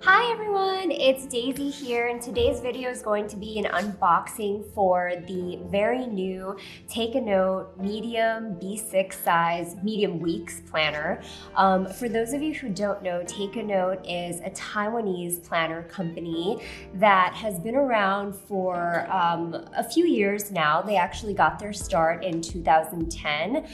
Hi everyone, it's Daisy here, and today's video is going to be an unboxing for the very new Take a Note medium B6 size medium weeks planner. For those of you who don't know, Take a Note is a Taiwanese planner company that has been around for a few years now. They actually got their start in 2010,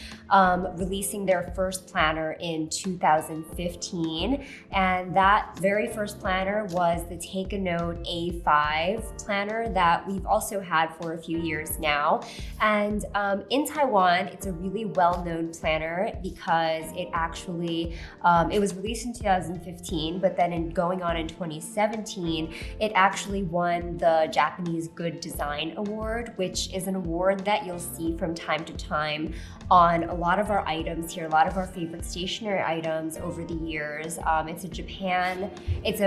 releasing their first planner in 2015, and that very first planner was the Take a Note A5 planner that we've also had for a few years now. And in Taiwan, it's a really well-known planner because it actually, it was released in 2015, but then going on in 2017, it actually won the Japanese Good Design Award, which is an award that you'll see from time to time on a lot of our items here, a lot of our favorite stationery items over the years.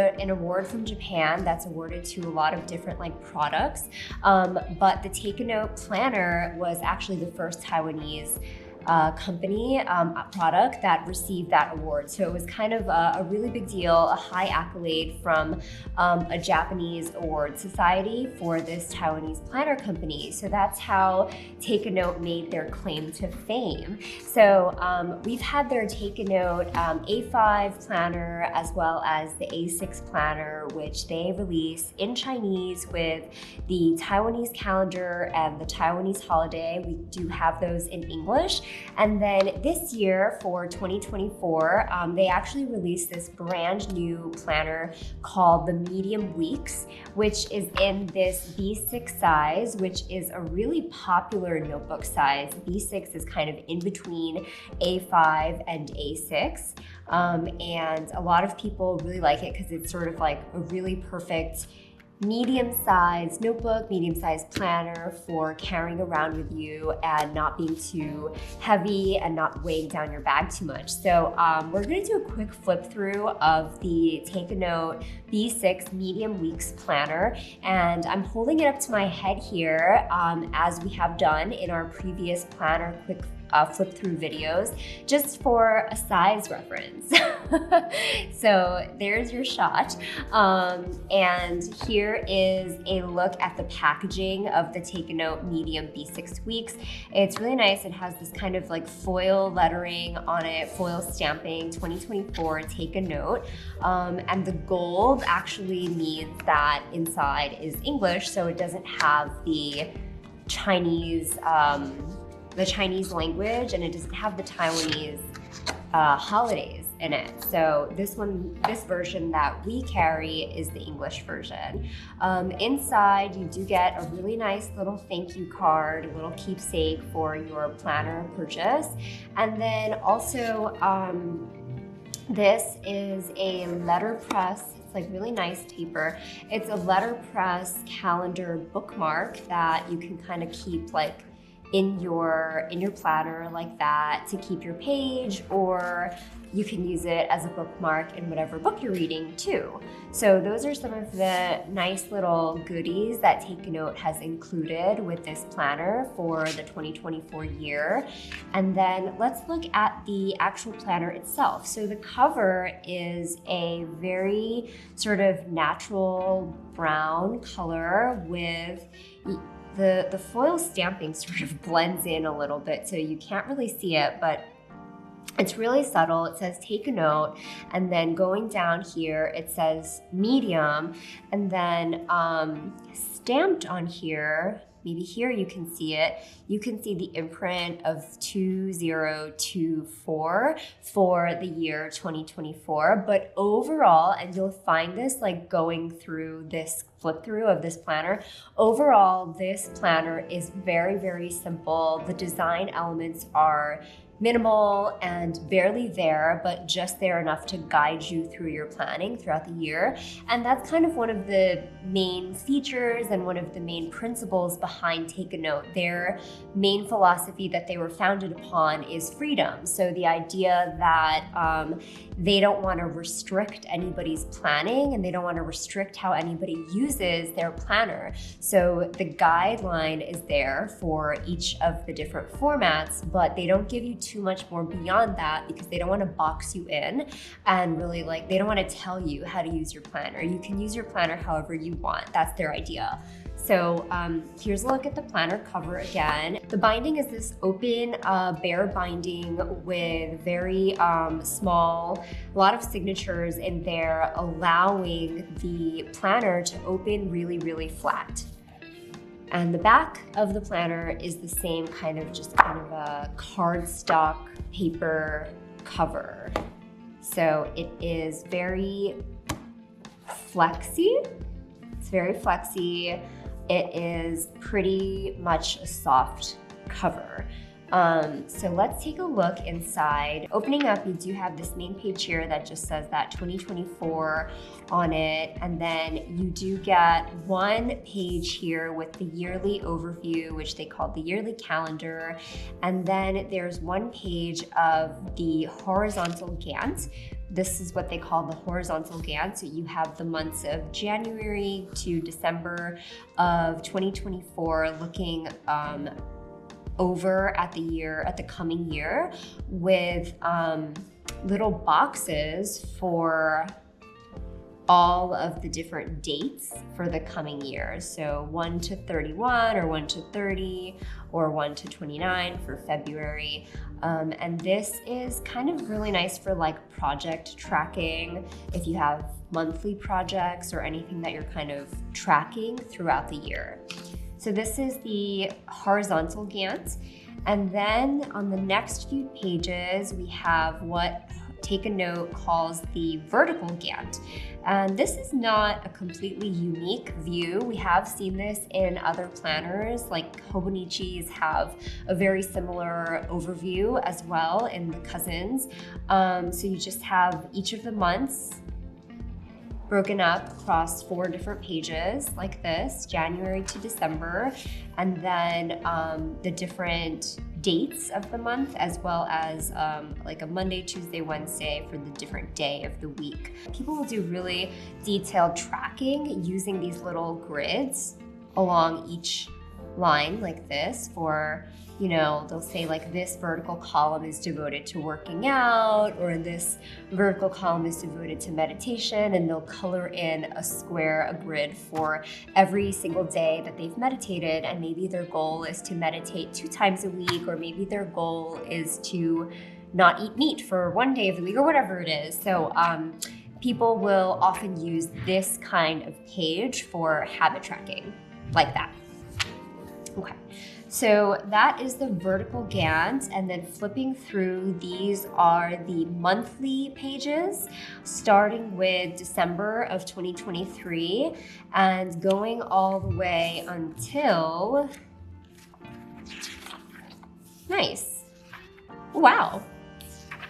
It's an award from Japan that's awarded to a lot of different products. But the Take a Note planner was actually the first Taiwanese company product that received that award. So it was kind of a really big deal, a high accolade from a Japanese award society for this Taiwanese planner company. So that's how Take a Note made their claim to fame. So we've had their Take a Note A5 planner as well as the A6 planner, which they release in Chinese with the Taiwanese calendar and the Taiwanese holiday. We do have those in English. And then this year for 2024, they actually released this brand new planner called the Medium Weeks, which is in this B6 size, which is a really popular notebook size. B6 is kind of in between A5 and A6. And a lot of people really like it because it's sort of like a really perfect medium-sized notebook, medium-sized planner for carrying around with you and not being too heavy and not weighing down your bag too much. So we're going to do a quick flip through of the Take a Note B6 Medium Weeks planner, and I'm holding it up to my head here as we have done in our previous planner quick flip through videos, just for a size reference. So there's your shot. And here is a look at the packaging of the Take a Note Medium B6 Weeks. It's really nice. It has this kind of foil lettering on it, foil stamping, 2024 Take a Note. And the gold actually means that inside is English, so it doesn't have the Chinese language, and it doesn't have the Taiwanese holidays in it. So this version that we carry is the English version. Inside, you do get a really nice little thank you card, a little keepsake for your planner purchase. And then also, this is a letterpress. It's really nice paper. It's a letterpress calendar bookmark that you can kind of keep in your planner like that to keep your page, or you can use it as a bookmark in whatever book you're reading too. So those are some of the nice little goodies that Take a Note has included with this planner for the 2024 year. And then let's look at the actual planner itself. So the cover is a very sort of natural brown color with the foil stamping sort of blends in a little bit, so you can't really see it, but it's really subtle. It says Take a Note, and then going down here, it says medium, and then stamped on here, maybe here you can see it, you can see the imprint of 2024 for the year 2024. But overall, and you'll find this going through this flip through of this planner, overall, this planner is very, very simple. The design elements are minimal and barely there, but just there enough to guide you through your planning throughout the year. And that's kind of one of the main features and one of the main principles behind Take a Note. Their main philosophy that they were founded upon is freedom. So the idea that they don't want to restrict anybody's planning, and they don't want to restrict how anybody uses their planner. So the guideline is there for each of the different formats, but they don't give you too much more beyond that because they don't want to box you in and really like, they don't want to tell you how to use your planner. You can use your planner however you want. That's their idea. So here's a look at the planner cover again. The binding is this open bare binding with very small, a lot of signatures in there, allowing the planner to open really, really flat. And the back of the planner is the same kind of a cardstock paper cover. So it is very flexy. It's very flexy. It is pretty much a soft cover. So let's take a look inside. Opening up, you do have this main page here that just says that 2024 on it. And then you do get one page here with the yearly overview, which they call the yearly calendar. And then there's one page of the horizontal Gantt. This is what they call the horizontal Gantt. So you have the months of January to December of 2024 looking over at the coming year with little boxes for all of the different dates for the coming year. So 1 to 31 or 1 to 30 or 1 to 29 for February. And this is kind of really nice for like project tracking if you have monthly projects or anything that you're kind of tracking throughout the year. So this is the horizontal Gantt. And then on the next few pages, we have what Take a Note calls the vertical Gantt. And this is not a completely unique view. We have seen this in other planners, like Hobonichi's have a very similar overview as well in the Cousins. So you just have each of the months broken up across 4 different pages like this, January to December, and then the different dates of the month, as well as like a Monday, Tuesday, Wednesday for the different day of the week. People will do really detailed tracking using these little grids along each line like this for, you know, they'll say like this vertical column is devoted to working out, or this vertical column is devoted to meditation, and they'll color in a grid for every single day that they've meditated. And maybe their goal is to meditate 2 times a week, or maybe their goal is to not eat meat for 1 day of the week, or whatever it is. So people will often use this kind of page for habit tracking like that. Okay. So that is the vertical Gantt, and then flipping through, these are the monthly pages, starting with December of 2023 and going all the way until, nice, wow,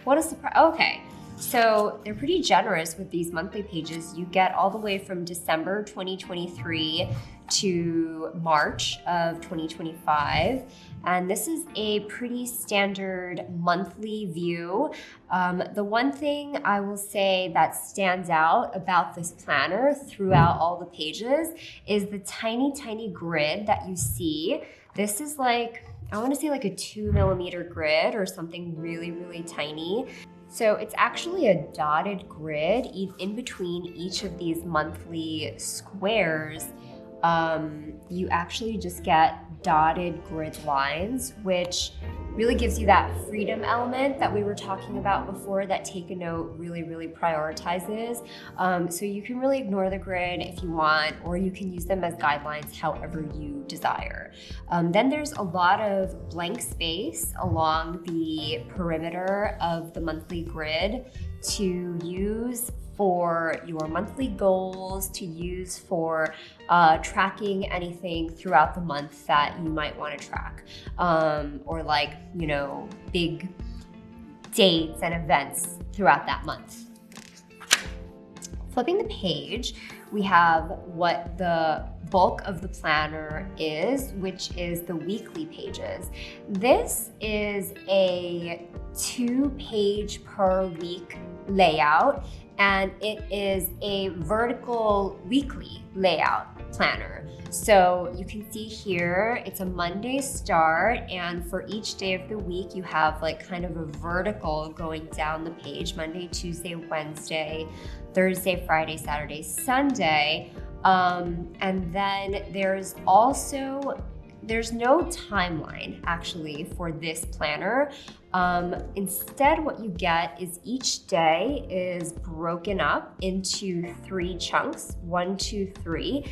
what a surprise. Okay, so they're pretty generous with these monthly pages. You get all the way from December 2023 to March of 2025. And this is a pretty standard monthly view. The one thing I will say that stands out about this planner throughout all the pages is the tiny, tiny grid that you see. This is like, I want to say like a 2mm grid or something really, really tiny. So it's actually a dotted grid in between each of these monthly squares. You actually just get dotted grid lines, which really gives you that freedom element that we were talking about before that Take a Note really, really prioritizes. So you can really ignore the grid if you want, or you can use them as guidelines however you desire. Then there's a lot of blank space along the perimeter of the monthly grid to use for your monthly goals, to use for tracking anything throughout the month that you might want to track, or like, you know, big dates and events throughout that month. Flipping the page, we have what the bulk of the planner is, which is the weekly pages. This is a 2-page per week layout. and it is a vertical weekly layout planner. So you can see here, it's a Monday start, and for each day of the week, you have like kind of a vertical going down the page: Monday, Tuesday, Wednesday, Thursday, Friday, Saturday, Sunday. And then there's no timeline actually for this planner. Instead, what you get is each day is broken up into 3 chunks, 1, 2, 3.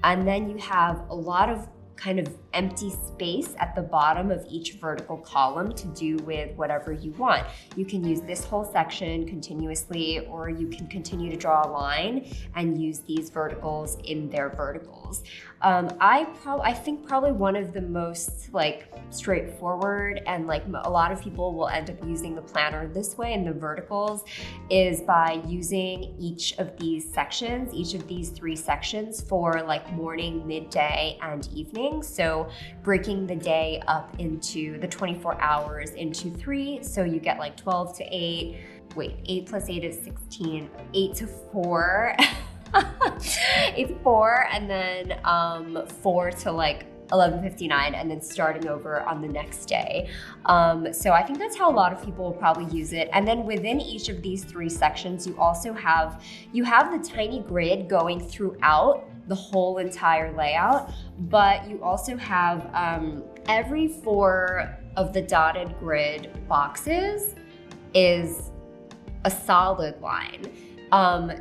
And then you have a lot of kind of empty space at the bottom of each vertical column to do with whatever you want. You can use this whole section continuously, or you can continue to draw a line and use these verticals in their verticals. I think probably one of the most like straightforward, and like a lot of people will end up using the planner this way in the verticals, is by using each of these 3 sections for like morning, midday, and evening. So breaking the day up into the 24 hours into 3. So you get like 12 to 8. Wait, 8 plus 8 is 16. 8 to 4. 8 to 4, and then 4 to like 11:59, and then starting over on the next day. So I think that's how a lot of people will probably use it. And then within each of these 3 sections, you also have the tiny grid going throughout the whole entire layout, but you also have every 4 of the dotted grid boxes is a solid line.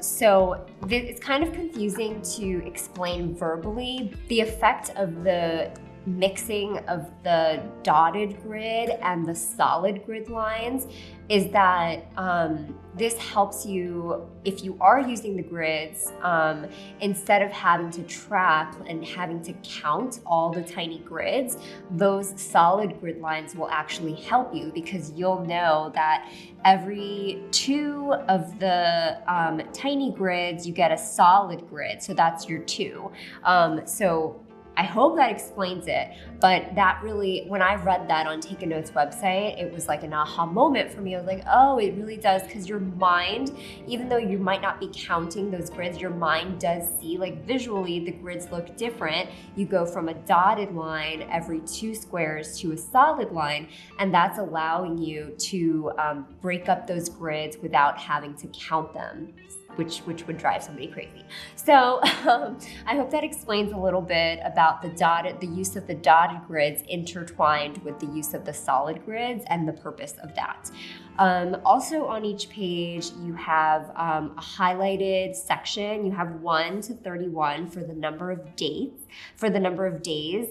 So it's kind of confusing to explain verbally. The effect of the mixing of the dotted grid and the solid grid lines is that this helps you, if you are using the grids, instead of having to track and having to count all the tiny grids, those solid grid lines will actually help you, because you'll know that every 2 of the tiny grids, you get a solid grid. So that's your 2. So I hope that explains it, but that really, when I read that on Take a Note's website, it was like an aha moment for me. I was like, oh, it really does, because your mind, even though you might not be counting those grids, your mind does see, like visually, the grids look different. You go from a dotted line every 2 squares to a solid line, and that's allowing you to break up those grids without having to count them, which would drive somebody crazy. So I hope that explains a little bit about the use of the dotted grids intertwined with the use of the solid grids and the purpose of that. Also on each page, you have a highlighted section. You have 1 to 31 for the number of days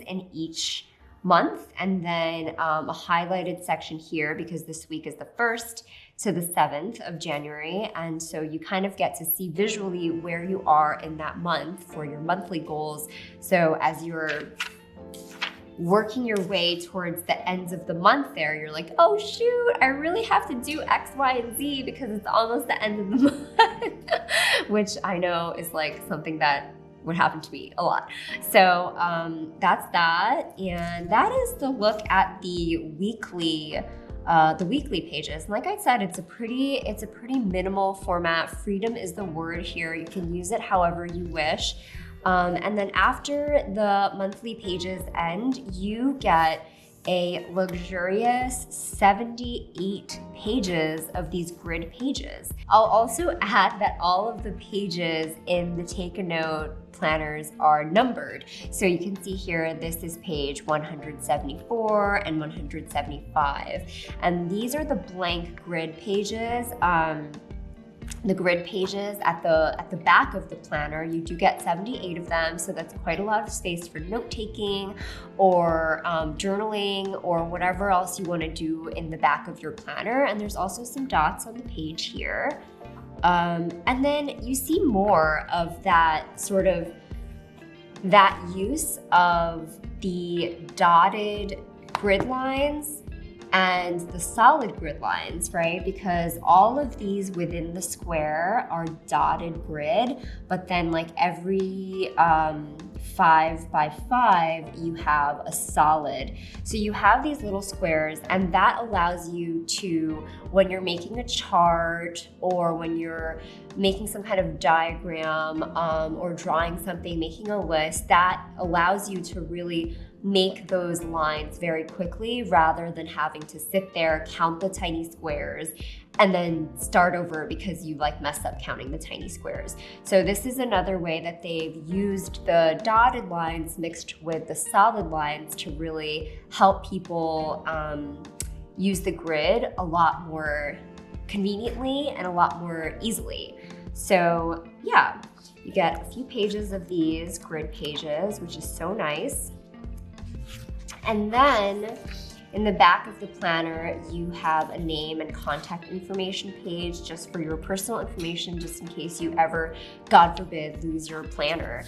in each month, and then a highlighted section here because this week is the 1st to the 7th of January, and so you kind of get to see visually where you are in that month for your monthly goals. So as you're working your way towards the ends of the month there, you're like, oh shoot, I really have to do X, Y, and Z because it's almost the end of the month, which I know is like something that would happen to me a lot. So that's that, and that is the look at the weekly pages. And like I said, it's a pretty minimal format. Freedom is the word here. You can use it however you wish. And then after the monthly pages end, you get a luxurious 78 pages of these grid pages. I'll also add that all of the pages in the Take a Note planners are numbered. So you can see here, this is page 174 and 175. And these are the blank grid pages. The grid pages at the back of the planner, you do get 78 of them, so that's quite a lot of space for note-taking or journaling or whatever else you want to do in the back of your planner. And there's also some dots on the page here. And then you see more of that use of the dotted grid lines and the solid grid lines, right? Because all of these within the square are dotted grid, but then like every 5 by 5, you have a solid. So you have these little squares, and that allows you to, when you're making a chart or when you're making some kind of diagram or drawing something, making a list, that allows you to really make those lines very quickly rather than having to sit there, count the tiny squares, and then start over because you like messed up counting the tiny squares. So this is another way that they've used the dotted lines mixed with the solid lines to really help people use the grid a lot more conveniently and a lot more easily. So yeah, you get a few pages of these grid pages, which is so nice. And then in the back of the planner, you have a name and contact information page just for your personal information, just in case you ever, God forbid, lose your planner.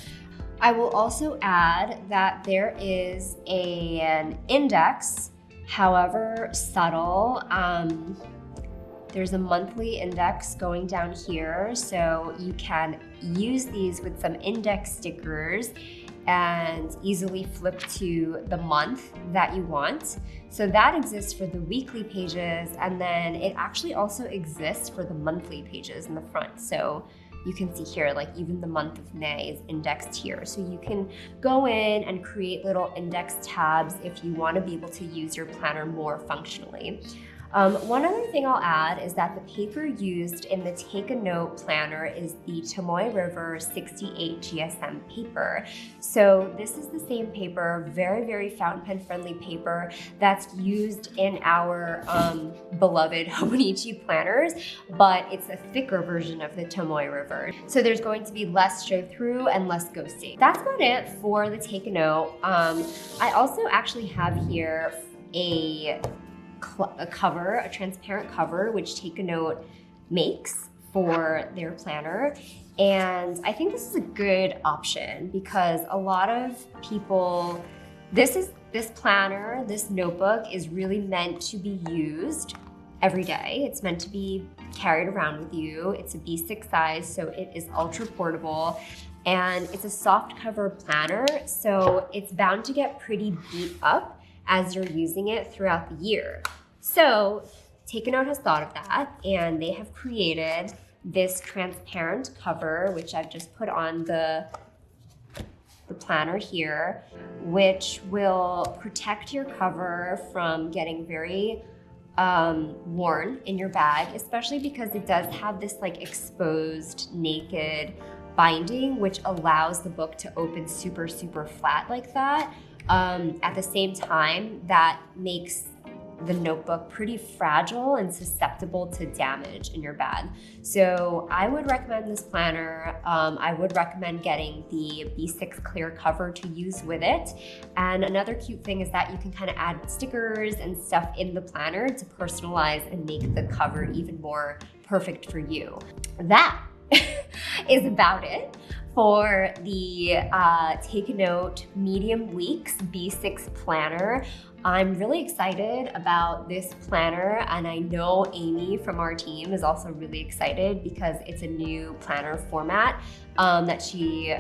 I will also add that there is an index, however subtle. There's a monthly index going down here, so you can use these with some index stickers and easily flip to the month that you want. So that exists for the weekly pages, and then it actually also exists for the monthly pages in the front. So you can see here, like even the month of May is indexed here. So you can go in and create little index tabs if you want to be able to use your planner more functionally. One other thing I'll add is that the paper used in the Take a Note planner is the Tomoe River 68 GSM paper. So this is the same paper, very, very fountain pen friendly paper that's used in our beloved Hobonichi planners, but it's a thicker version of the Tomoe River. So there's going to be less show through and less ghosting. That's about it for the Take a Note. I also actually have here a cover, a transparent cover, which Take a Note makes for their planner. And I think this is a good option because a lot of people, this planner, this notebook is really meant to be used every day. It's meant to be carried around with you. It's a B6 size, so it is ultra portable. And it's a soft cover planner, so it's bound to get pretty beat up as you're using it throughout the year. So Take a Note has thought of that, and they have created this transparent cover, which I've just put on the planner here, which will protect your cover from getting very worn in your bag, especially because it does have this like exposed, naked binding, which allows the book to open super, super flat like that. At the same time, that makes the notebook pretty fragile and susceptible to damage in your bag. So I would recommend this planner. I would recommend getting the B6 clear cover to use with it. And another cute thing is that you can kind of add stickers and stuff in the planner to personalize and make the cover even more perfect for you. That is about it for the Take a Note Medium Weeks B6 planner. I'm really excited about this planner, and I know Amy from our team is also really excited because it's a new planner format that she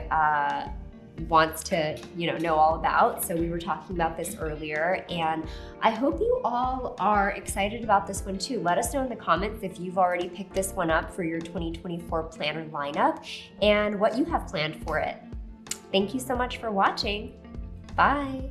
wants to know all about. So we were talking about this earlier, and I hope you all are excited about this one too. Let us know in the comments if you've already picked this one up for your 2024 planner lineup and what you have planned for it. Thank you so much for watching. Bye.